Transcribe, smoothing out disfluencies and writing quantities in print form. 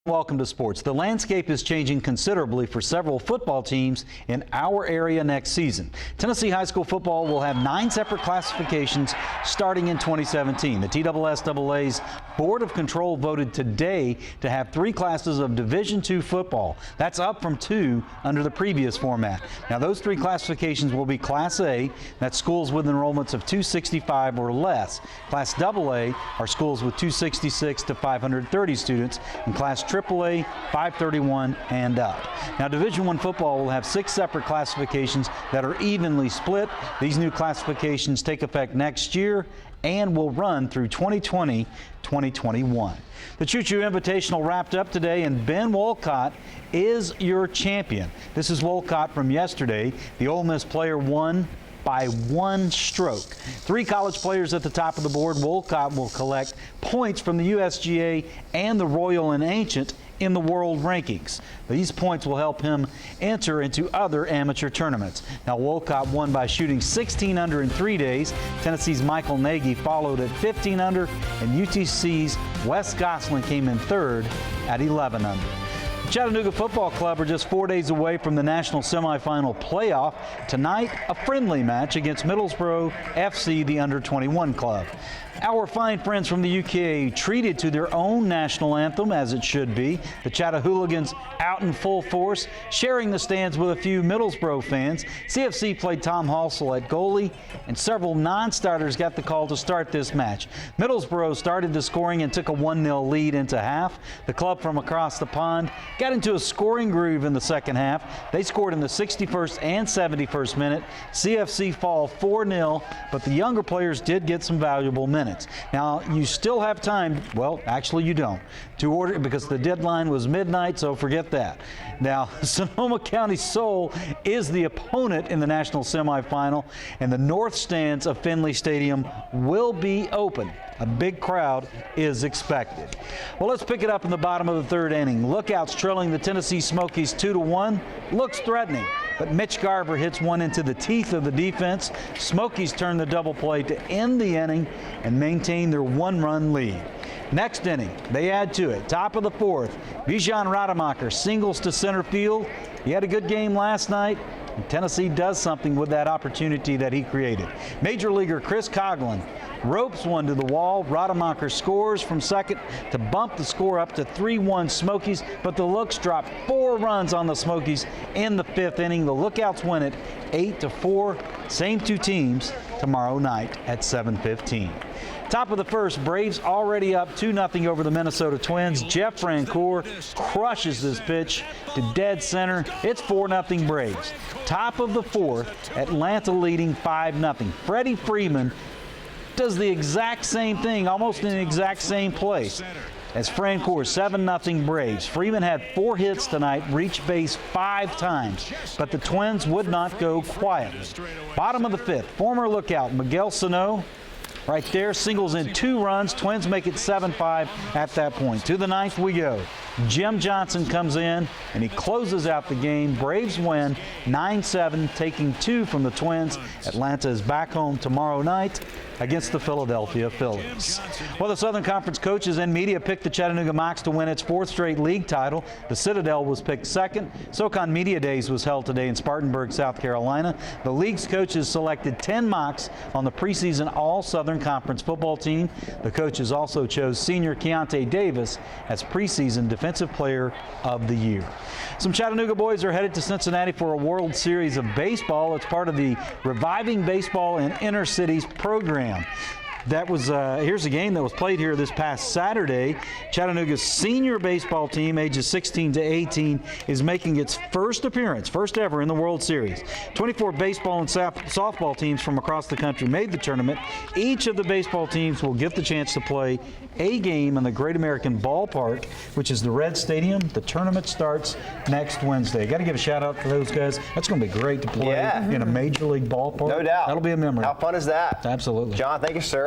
Welcome to sports. The landscape is changing considerably for several football teams in our area next season. Tennessee high school football will have 9 separate classifications starting in 2017. The TSSAA's Board of Control voted today to have 3 classes of Division II football. That's up from 2 under the previous format. Now those 3 classifications will be Class A, that's schools with enrollments of 265 or less. Class AA are schools with 266 to 530 students, and Class AAA 531 and up. Now Division I football will have 6 separate classifications that are evenly split. These new classifications take effect next year and will run through 2020-2021. The Choo Choo Invitational wrapped up today, and Ben Wolcott is your champion. This is Wolcott from yesterday. The Ole Miss player won by 1 stroke. 3 college players at the top of the board. Wolcott will collect points from the USGA and the Royal and Ancient in the world rankings. These points will help him enter into other amateur tournaments. Now Wolcott won by shooting 16 under in 3 days. Tennessee's Michael Nagy followed at 15 under, and UTC's Wes Gosselin came in 3rd at 11 under. The Chattanooga Football Club are just 4 days away from the national semifinal playoff. Tonight, a friendly match against Middlesboro FC, the under-21 club. Our fine friends from the UK treated to their own national anthem, as it should be. The Chattahooligans out in full force, sharing the stands with a few Middlesboro fans. CFC played Tom Halsell at goalie, and several non-starters got the call to start this match. Middlesboro started the scoring and took a 1-0 lead into half. The club from across the pond got into a scoring groove in the second half. They scored in the 61st and 71st minute. CFC fall 4-0, but the younger players did get some valuable minutes. Now, you still have time, well, actually you don't, to order because the deadline was midnight, so forget that. Now, Sonoma County Soul is the opponent in the national semifinal, and the north stands of Finley Stadium will be open. A big crowd is expected. Well, let's pick it up in the bottom of the 3rd inning. Lookouts trailing the Tennessee Smokies 2-1. Looks threatening, but Mitch Garver hits one into the teeth of the defense. Smokies turn the double play to end the inning and maintain their 1-run lead. Next inning, they add to it. Top of the 4th, Bijan Rademacher singles to center field. He had a good game last night, and Tennessee does something with that opportunity that he created. Major leaguer Chris Coughlin ropes one to the wall. Rademacher scores from second to bump the score up to 3-1 Smokies, but the Looks drop 4 runs on the Smokies in the 5th inning. The Lookouts win it 8-4. Same 2 teams tomorrow night at 7:15. Top of the 1st, Braves already up 2-0 over the Minnesota Twins. Jeff Francoeur crushes this pitch to dead center. It's 4-0 Braves. Top of the 4th, Atlanta leading 5-0. Freddie Freeman does the exact same thing, almost in the exact same place as Francoeur. 7-0 Braves. Freeman had 4 hits tonight, reached base 5 times, but the Twins would not go quietly. Bottom of the 5th, former lookout Miguel Sano right there singles in 2 runs. Twins make it 7-5 at that point. To the 9th we go. Jim Johnson comes in and he closes out the game. Braves win 9-7, taking 2 from the Twins. Atlanta is back home tomorrow night against the Philadelphia Phillies. Well, the Southern Conference coaches and media picked the Chattanooga MOCS to win its 4th straight league title. The Citadel was picked 2nd. SOCON Media Days was held today in Spartanburg, South Carolina. The league's coaches selected 10 MOCS on the preseason All-Southern Conference football team. The coaches also chose senior Keontae Davis as preseason Defensive Player of the Year. Some Chattanooga boys are headed to Cincinnati for a World Series of Baseball. It's part of the Reviving Baseball in Inner Cities program. That was, here's a game that was played here this past Saturday. Chattanooga's senior baseball team, ages 16 to 18, is making its first appearance, first ever in the World Series. 24 baseball and softball teams from across the country made the tournament. Each of the baseball teams will get the chance to play a game in the Great American Ballpark, which is the Red Stadium. The tournament starts next Wednesday. Got to give a shout out to those guys. That's going to be great to play in a major league ballpark. No doubt. That'll be a memory. How fun is that? Absolutely. John, thank you, sir.